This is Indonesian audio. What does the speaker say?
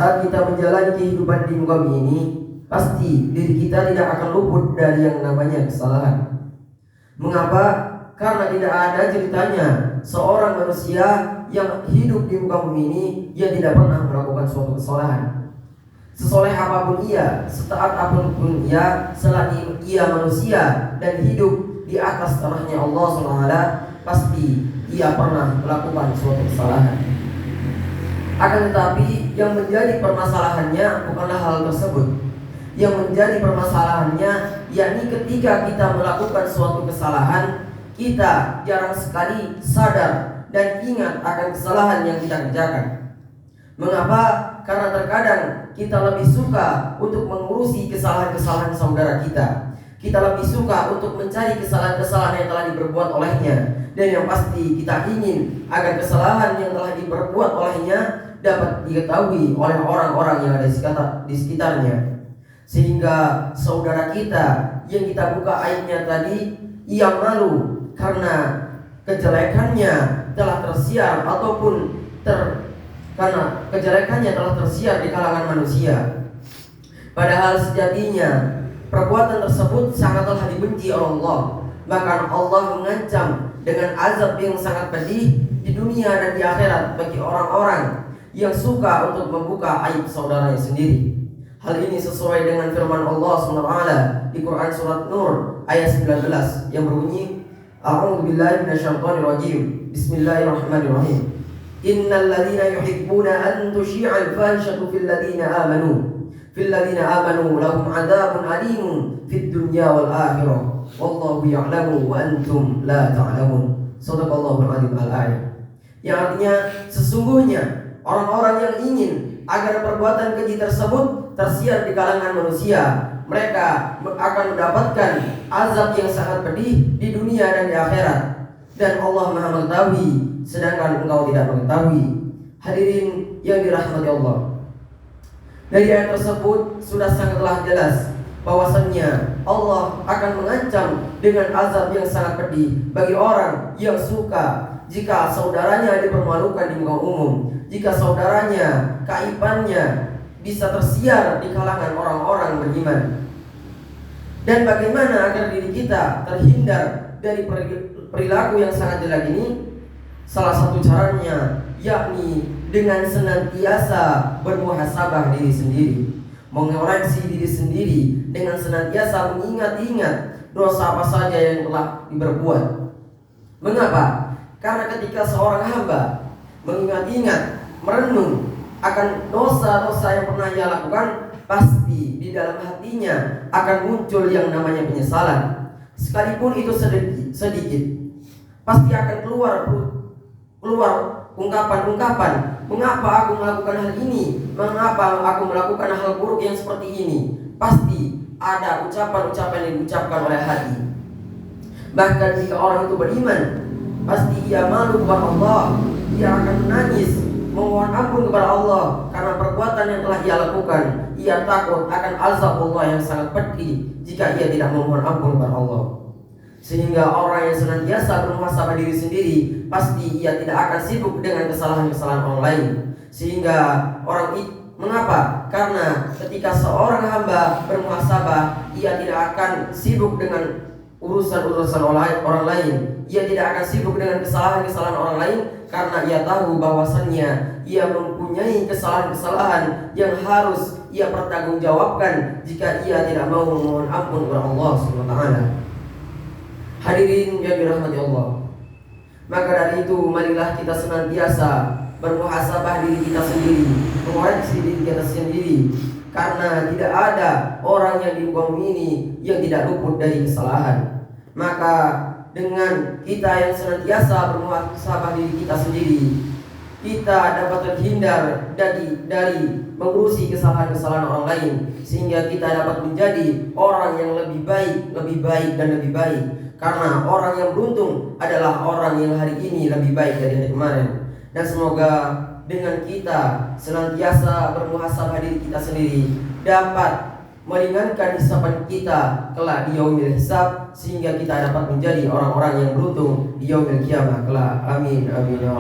Saat kita menjalani kehidupan di muka bumi ini, pasti diri kita tidak akan luput dari yang namanya kesalahan. Mengapa? Karena tidak ada ceritanya seorang manusia yang hidup di muka bumi ini yang tidak pernah melakukan suatu kesalahan. Sesoleh apapun ia, setaat apapun ia, selagi ia manusia dan hidup di atas tanahnya Allah SWT, pasti ia pernah melakukan suatu kesalahan. Akan tetapi yang menjadi permasalahannya bukanlah hal tersebut. Yang menjadi permasalahannya yakni ketika kita melakukan suatu kesalahan, kita jarang sekali sadar dan ingat akan kesalahan yang kita kerjakan. Mengapa? Karena terkadang kita lebih suka untuk mengurusi kesalahan-kesalahan saudara kita. Kita lebih suka untuk mencari kesalahan-kesalahan yang telah diperbuat olehnya. Dan yang pasti kita ingin agar kesalahan yang telah diperbuat olehnya dapat diketahui oleh orang-orang yang ada di sekitarnya. Sehingga saudara kita yang kita buka aibnya tadi, ia malu karena kejelekannya telah tersiar ataupun karena kejelekannya telah tersiar di kalangan manusia. Padahal sejatinya perbuatan tersebut sangatlah dibenci oleh Allah. Bahkan Allah mengancam dengan azab yang sangat pedih di dunia dan di akhirat bagi orang-orang yang suka untuk membuka aib saudaranya sendiri. Hal ini sesuai dengan firman Allah SWT di Quran surat Nur ayat 19 yang berbunyi, A'udzubillahi minasyaitonirrajim. Bismillahirrahmanirrahim. Innal ladzina yuhibbuna an tusyi'al fahishatu fil ladzina amanu lahum 'adzabun alimun fid dunya wal akhirah. Wallahu ya'lamu wa antum la ta'lamun. Shadaqallahul 'azim al-ayat. Yang artinya sesungguhnya orang-orang yang ingin agar perbuatan keji tersebut tersiar di kalangan manusia, mereka akan mendapatkan azab yang sangat pedih di dunia dan di akhirat. Dan Allah Maha mengetahui, sedangkan engkau tidak mengetahui. Hadirin yang dirahmati Allah, dari ayat tersebut sudah sangatlah jelas bahwasannya Allah akan mengancam dengan azab yang sangat pedih bagi orang yang suka jika saudaranya dipermalukan di muka umum, jika saudaranya kaibannya bisa tersiar di kalangan orang-orang beriman. Dan bagaimana agar diri kita terhindar dari perilaku yang sangat jelek ini? Salah satu caranya yakni dengan senantiasa bermuhasabah diri sendiri, mengoreksi diri sendiri dengan senantiasa mengingat-ingat dosa apa saja yang telah diperbuat. Mengapa? Karena ketika seorang hamba mengingat-ingat, merenung akan dosa-dosa yang pernah ia lakukan, pasti di dalam hatinya akan muncul yang namanya penyesalan. Sekalipun itu sedikit, pasti akan keluar ungkapan-ungkapan, mengapa aku melakukan hal ini, mengapa aku melakukan hal buruk yang seperti ini. Pasti ada ucapan-ucapan yang diucapkan oleh hati. Bahkan jika orang itu beriman, pasti ia malu kepada Allah, ia akan menangis memohon ampun kepada Allah karena perbuatan yang telah ia lakukan. Ia takut akan azab Allah yang sangat pedih jika ia tidak memohon ampun kepada Allah. Sehingga orang yang senantiasa bermuhasabah diri sendiri, pasti ia tidak akan sibuk dengan kesalahan-kesalahan orang lain. Sehingga mengapa? Karena ketika seorang hamba bermuhasabah, ia tidak akan sibuk dengan urusan-urusan orang lain. Ia tidak akan sibuk dengan kesalahan-kesalahan orang lain, karena ia tahu bahwasannya ia mempunyai kesalahan-kesalahan yang harus ia pertanggungjawabkan jika ia tidak mau memohon ampun kepada Allah SWT. Hadirin yang dirahmati Allah, maka dari itu marilah kita senantiasa bermuhasabah diri kita sendiri, mengoreksi diri kita sendiri, karena tidak ada orang yang di muka bumi ini yang tidak luput dari kesalahan. Maka dengan kita yang senantiasa bermuhasabah diri kita sendiri, kita dapat terhindar dari mengurusi kesalahan-kesalahan orang lain, sehingga kita dapat menjadi orang yang lebih baik dan lebih baik. Karena orang yang beruntung adalah orang yang hari ini lebih baik dari hari kemarin. Dan semoga dengan kita senantiasa bermuhasabah diri kita sendiri dapat meringankan hisaban kita kelak di yaumil hisab, sehingga kita dapat menjadi orang-orang yang beruntung di yaumil kiamah kelak. Amin amin ya